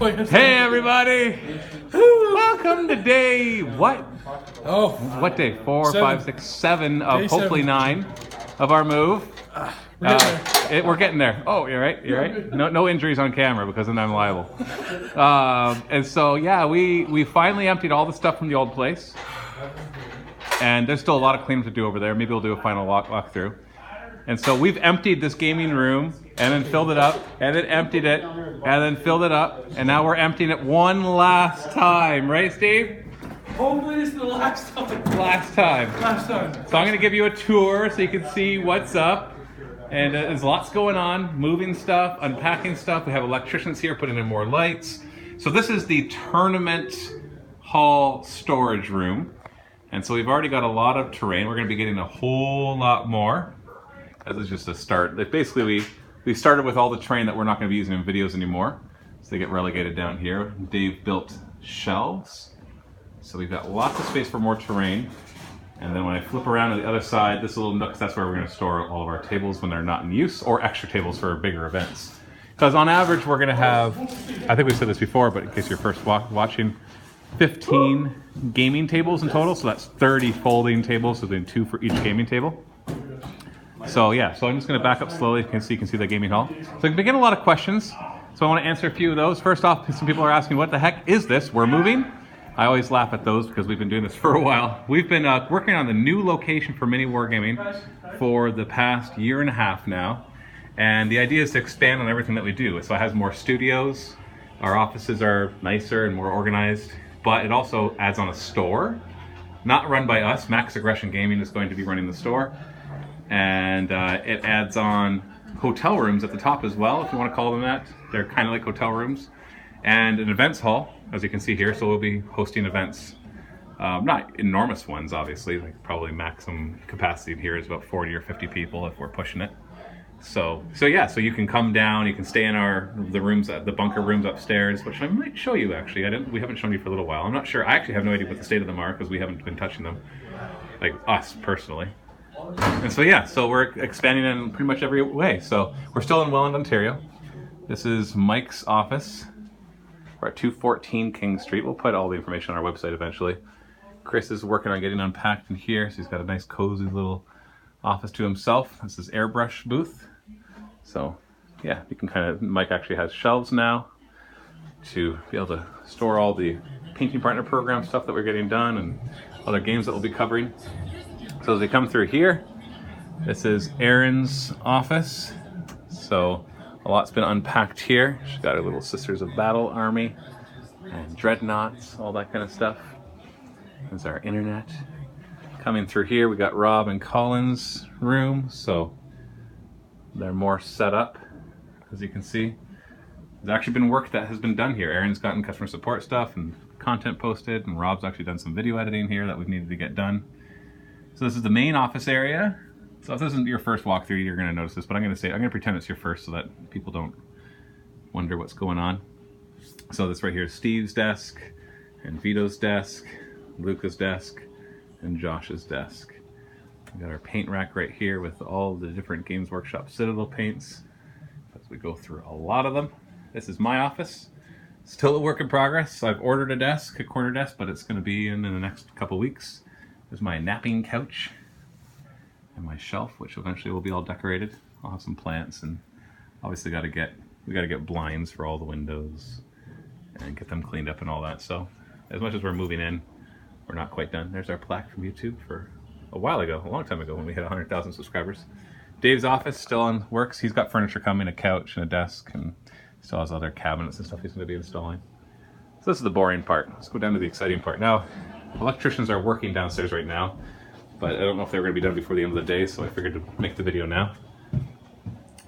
Hey everybody! Welcome to day what? Oh, What day? 4, 5, 6, 7 of Day hopefully 7. 9 of our move. We're getting there. Oh, you're right. You're right. No injuries on camera because then I'm liable. And so yeah, we finally emptied all the stuff from the old place, and there's still a lot of cleanup to do over there. Maybe we'll do a final walk through. And so we've emptied this gaming room and then filled it up and then emptied it and then filled it up, and now we're emptying it one last time, right, Steve? hopefully this is the last time. Last time. Last time. So I'm going to give you a tour so you can see what's up. And there's lots going on, moving stuff, unpacking stuff. We have electricians here putting in more lights. So this is the tournament hall storage room. And so we've already got a lot of terrain. We're going to be getting a whole lot more. This is just a start. Basically, we started with all the terrain that we're not going to be using in videos anymore. So they get relegated down here. Dave built shelves. So we've got lots of space for more terrain. And then when I flip around to the other side, this little nook, that's where we're going to store all of our tables when they're not in use, or extra tables for bigger events. Because on average, we're going to have, I think we said this before, but in case you're first watching, 15 gaming tables in total. So that's 30 folding tables, so then 2 for each gaming table. So yeah, so I'm just going to back up slowly so you can see the gaming hall. So we begin a lot of questions. So I want to answer a few of those. First off, some people are asking, what the heck is this? We're moving. I always laugh at those because we've been doing this for a while. We've been working on the new location for MiniWarGaming for the past year and a half now. And the idea is to expand on everything that we do. So it has more studios. Our offices are nicer and more organized. But it also adds on a store. Not run by us. Max Aggression Gaming is going to be running the store. And it adds on hotel rooms at the top as well, if you want to call them that. They're kind of like hotel rooms. And an events hall, as you can see here, so we'll be hosting events. Not enormous ones, obviously, like probably maximum capacity in here is about 40 or 50 people if we're pushing it. So yeah, so you can come down, you can stay in the rooms, the bunker rooms upstairs, which I might show you actually. We haven't shown you for a little while. I'm not sure, I actually have no idea what the state of them are because we haven't been touching them, like us personally. And so yeah, so we're expanding in pretty much every way. So we're still in Welland, Ontario. This is Mike's office. We're at 214 King Street. We'll put all the information on our website eventually. Chris is working on getting unpacked in here, so he's got a nice cozy little office to himself. This is airbrush booth. So yeah, you can Mike actually has shelves now to be able to store all the painting partner program stuff that we're getting done and other games that we'll be covering. So as we come through here, this is Erin's office. So a lot's been unpacked here. She's got her little Sisters of Battle army and dreadnoughts, all that kind of stuff. There's our internet. Coming through here, we got Rob and Colin's room. So they're more set up, as you can see. There's actually been work that has been done here. Erin's gotten customer support stuff and content posted, and Rob's actually done some video editing here that we've needed to get done. So this is the main office area. So if this isn't your first walkthrough, you're going to notice this, but I'm going to pretend it's your first so that people don't wonder what's going on. So this right here is Steve's desk, and Vito's desk, Luca's desk, and Josh's desk. We got our paint rack right here with all the different Games Workshop Citadel paints as we go through a lot of them. This is my office. Still a work in progress. I've ordered a corner desk, but it's going to be in the next couple weeks. There's my napping couch and my shelf, which eventually will be all decorated. I'll have some plants, and obviously we got to get blinds for all the windows and get them cleaned up and all that. So as much as we're moving in, we're not quite done. There's our plaque from YouTube for a while ago, a long time ago when we hit 100,000 subscribers. Dave's office still on works. He's got furniture coming, a couch and a desk, and still has other cabinets and stuff he's going to be installing. So this is the boring part. Let's go down to the exciting part. Now, electricians are working downstairs right now, but I don't know if they were going to be done before the end of the day, so I figured to make the video now.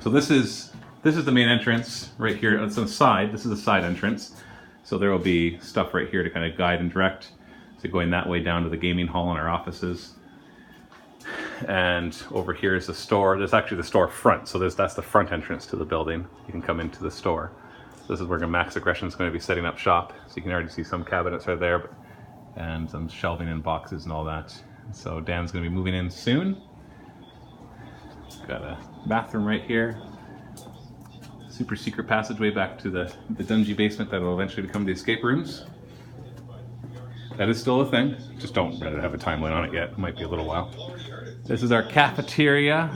So this is the main entrance right here. It's on the side. This is the side entrance. So there will be stuff right here to kind of guide and direct. So going that way down to the gaming hall and our offices. And over here is the store. There's actually the store front. So that's the front entrance to the building. You can come into the store. This is where Max Aggression is going to be setting up shop. So you can already see some cabinets right there, and some shelving and boxes and all that. So Dan's going to be moving in soon. Got a bathroom right here. super secret passageway back to the dungeon basement that will eventually become the escape rooms. That is still a thing. Just don't have a timeline on it yet. It might be a little while. This is our cafeteria.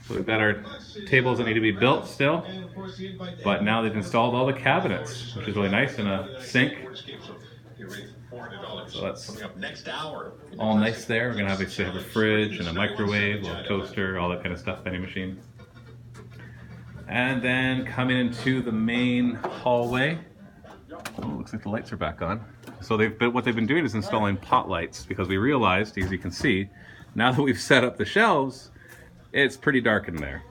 So we've got our tables that need to be built still. But now they've installed all the cabinets, which is really nice, and a sink. So that's all nice there. We're going to obviously have a fridge and a microwave, a toaster, all that kind of stuff, vending machine. And then coming into the main hallway. Oh, looks like the lights are back on. So what they've been doing is installing pot lights, because we realized, as you can see, now that we've set up the shelves, it's pretty dark in there.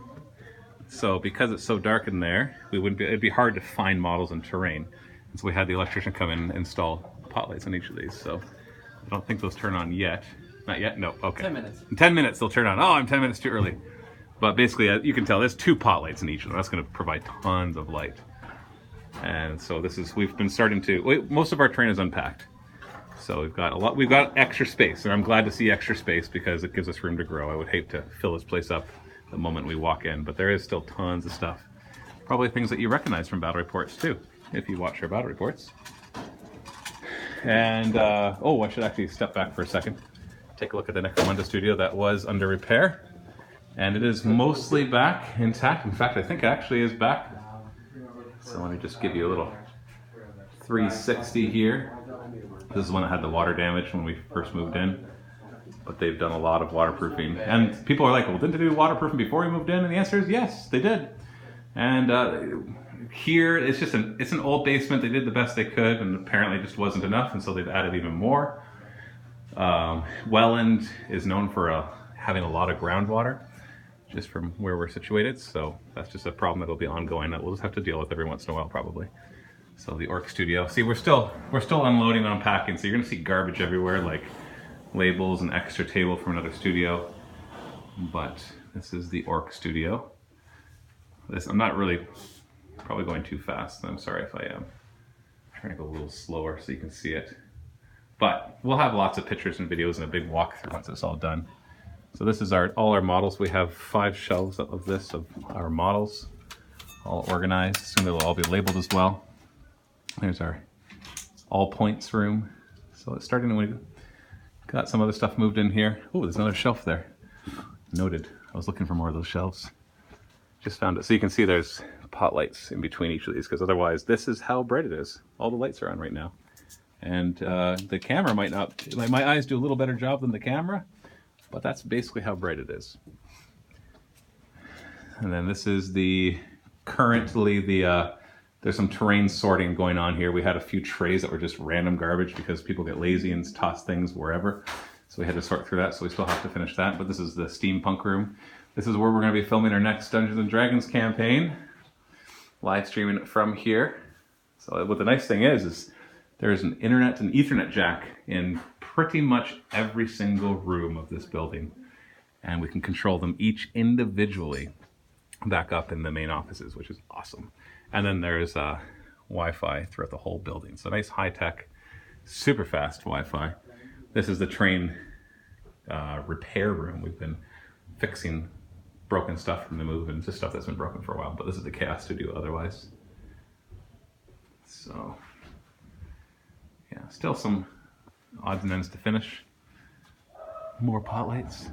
So because it's so dark in there, it'd be hard to find models in terrain. And so we had the electrician come in and install pot lights on each of these. So I don't think those turn on yet. Not yet? No. Okay. 10 minutes. In 10 minutes they'll turn on. Oh, I'm 10 minutes too early. But basically, you can tell there's 2 pot lights in each of them. That's going to provide tons of light. And so we've been starting to, most of our terrain is unpacked. So we've got extra space, and I'm glad to see extra space because it gives us room to grow. I would hate to fill this place up the moment we walk in, but there is still tons of stuff. Probably things that you recognize from battle reports too, if you watch our battle reports. And, I should actually step back for a second. Take a look at the Necromunda studio that was under repair. And it is mostly back intact. In fact, I think it actually is back. So let me just give you a little 360 here. This is one that had the water damage when we first moved in. But they've done a lot of waterproofing. And people are like, well, didn't they do waterproofing before we moved in? And the answer is yes, they did. And here, it's an old basement. They did the best they could, and apparently it just wasn't enough, and so they've added even more. Welland is known for having a lot of groundwater, just from where we're situated, so that's just a problem that'll be ongoing that we'll just have to deal with every once in a while, probably. So the Orc studio. See, we're still unloading and unpacking, so you're gonna see garbage everywhere, like labels and extra table from another studio. But this is the Orc studio. I'm not really probably going too fast. I'm sorry if I am. I'm trying to go a little slower so you can see it. But we'll have lots of pictures and videos and a big walkthrough once it's all done. So this is all our models. We have 5 shelves of our models, all organized. Soon they'll all be labeled as well. There's our all points room. So it's starting to, we got some other stuff moved in here. Oh, there's another shelf there. Noted. I was looking for more of those shelves. Just found it. So you can see there's pot lights in between each of these, because otherwise this is how bright it is. All the lights are on right now. And the camera might not, my eyes do a little better job than the camera, but that's basically how bright it is. And then this is currently there's some terrain sorting going on here. We had a few trays that were just random garbage because people get lazy and toss things wherever. So we had to sort through that, so we still have to finish that. But this is the steampunk room. This is where we're going to be filming our next Dungeons and Dragons campaign. Live streaming it from here. So what the nice thing is there's an internet and Ethernet jack in pretty much every single room of this building. And we can control them each individually back up in the main offices, which is awesome. And then there's Wi-Fi throughout the whole building. So nice high-tech, super fast Wi-Fi. This is the train repair room. We've been fixing broken stuff from the move, and just stuff that's been broken for a while. But this is the Chaos Studio otherwise. So, yeah, still some odds and ends to finish. More pot lights.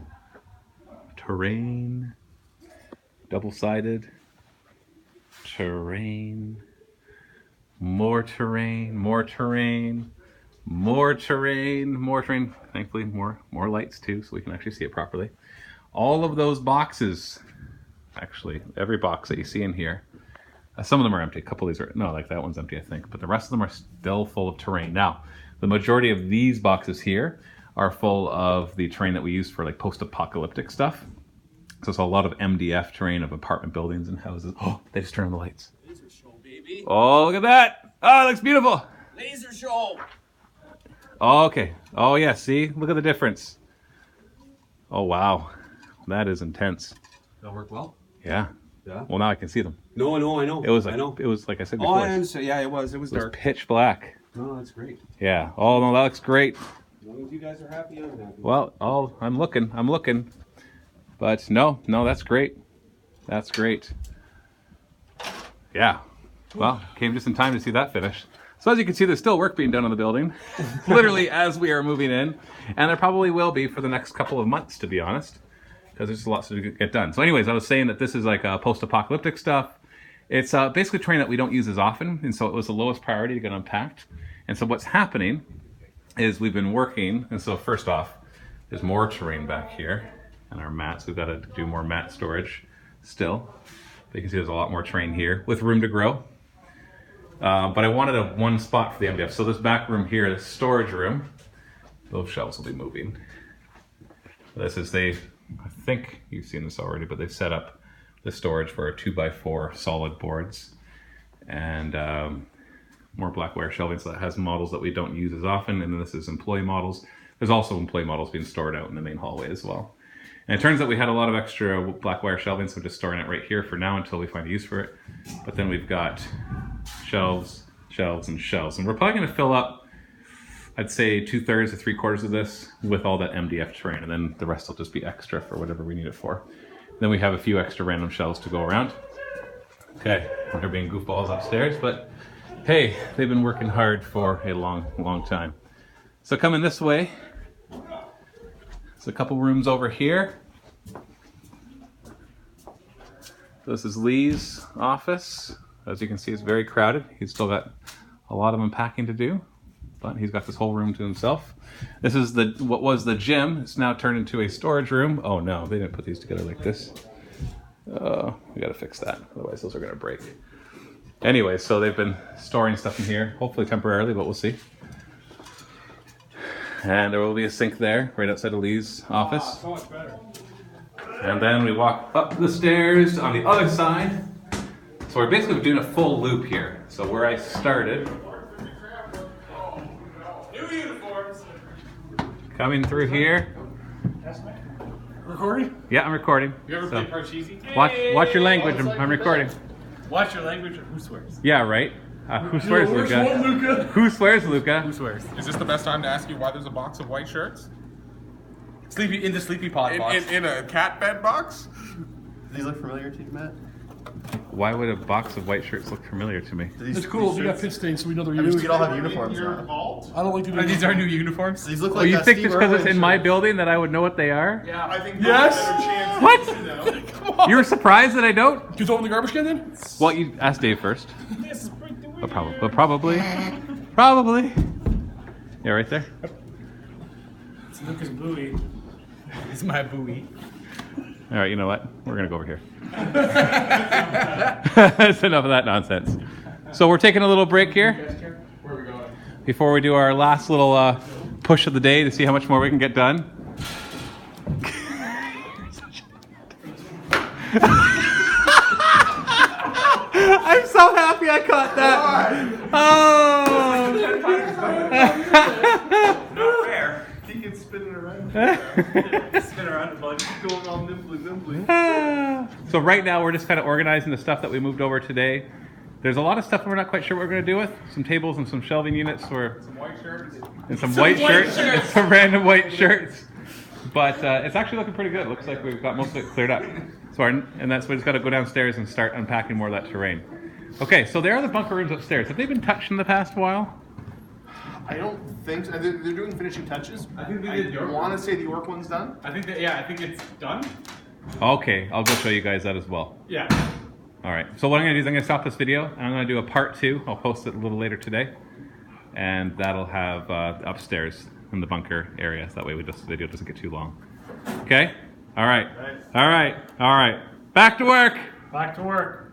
Terrain. Double-sided. Terrain. More terrain. More terrain. More terrain. More terrain. Thankfully, more lights too, so we can actually see it properly. All of those boxes, actually, every box that you see in here, some of them are empty. A couple of these are, no, like that one's empty, I think. But the rest of them are still full of terrain. Now, the majority of these boxes here are full of the terrain that we use for like post-apocalyptic stuff. So it's a lot of MDF terrain of apartment buildings and houses. Oh, they just turned on the lights. Laser show, baby. Oh, look at that. Oh, it looks beautiful. Laser show. Oh, okay. Oh, yeah, see? Look at the difference. Oh, wow. That is intense. That work well? Yeah. Yeah. Well, now I can see them. No, I know. It was like, I know. it was like I said Oh, before. I understand. Yeah, it was dark. Pitch black. No, that's great. Yeah. Oh, no, that looks great. As long as you guys are happy, I'm happy. Well, I'm looking. But no, that's great. That's great. Yeah. Well, came just in time to see that finish. So as you can see, there's still work being done on the building, literally as we are moving in. And there probably will be for the next couple of months, to be honest, because there's lots to get done. So anyways, I was saying that this is like post-apocalyptic stuff. It's basically terrain that we don't use as often, and so it was the lowest priority to get unpacked. And so what's happening is we've been working, and so first off, there's more terrain back here, and our mats, we've got to do more mat storage still. But you can see there's a lot more terrain here with room to grow. But I wanted one spot for the MDF. So this back room here, the storage room, those shelves will be moving. This is I think you've seen this already, but they've set up the storage for 2x4 solid boards and more blackware shelving, so that has models that we don't use as often. And then this is employee models. There's also employee models being stored out in the main hallway as well. And it turns out we had a lot of extra blackware shelving, so we're just storing it right here for now until we find a use for it. But then we've got shelves, shelves, and shelves. And we're probably going to fill up, I'd say 2/3 to 3/4 of this with all that MDF terrain, and then the rest will just be extra for whatever we need it for. Then we have a few extra random shelves to go around. Okay, they're being goofballs upstairs, but hey, they've been working hard for a long, long time. So coming this way, there's a couple rooms over here. This is Lee's office. As you can see, it's very crowded. He's still got a lot of unpacking to do, but he's got this whole room to himself. This is what was the gym. It's now turned into a storage room. Oh no, they didn't put these together like this. We gotta fix that, otherwise those are gonna break. Anyway, so they've been storing stuff in here, hopefully temporarily, but we'll see. And there will be a sink there, right outside of Lee's office. So much better. And then we walk up the stairs on the other side. So we're basically doing a full loop here. So where I started, New uniforms. coming through here. Recording? Yeah, I'm recording. You ever So play Parcheesi? watch your language. I'm recording. Watch your language. Who swears? Yeah, right. Who swears, Luca? Luca? Who swears, Luca? Who swears? Is this the best time to ask you why there's a box of white shirts? Sleepy in the sleepy pod box. In a cat bed box? Do these look familiar to you, Matt? Why would a box of white shirts look familiar to me? It's cool. We got pit stains, so we know they're I mean, used. we could all have uniforms now. I don't like to do These are new uniforms. These look Oh, like you think Steve just because it's Irwin in my shirts. building that I would know what they are? Yeah. I think Yes? What? Come on. You were surprised that I don't? You throw it in the garbage can then? Well, you asked Dave first. This is pretty weird. But probably. Probably. Yeah, right there. It's Lucas buoy. It's my buoy. All right, you know what? We're going to go over here. That's enough of that nonsense. So we're taking a little break here Where are we going? before we do our last little push of the day to see how much more we can get done. I'm so happy I caught that. Oh! Not fair. He can spin it around. Spin around the body. Going all nimbly. So right now we're just kind of organizing the stuff that we moved over today. There's a lot of stuff we're not quite sure what we're going to do with. Some tables and some shelving units Some white shirts. and some white shirts and some random white shirts. But it's actually looking pretty good. Looks like we've got most of it cleared up. So and that's why we just got to go downstairs and start unpacking more of that terrain. Okay, so there are the bunker rooms upstairs. Have they been touched in the past while? I don't think so. They're doing finishing touches. I think they did. I want to say the York one's done. I think that. Yeah, I think it's done. Okay, I'll go show you guys that as well. Yeah. All right, so what I'm going to do is I'm going to stop this video, and I'm going to do a part 2. I'll post it a little later today, and that'll have upstairs in the bunker area. So that way the video doesn't get too long. Okay? All right. All right. All right. Back to work. Back to work.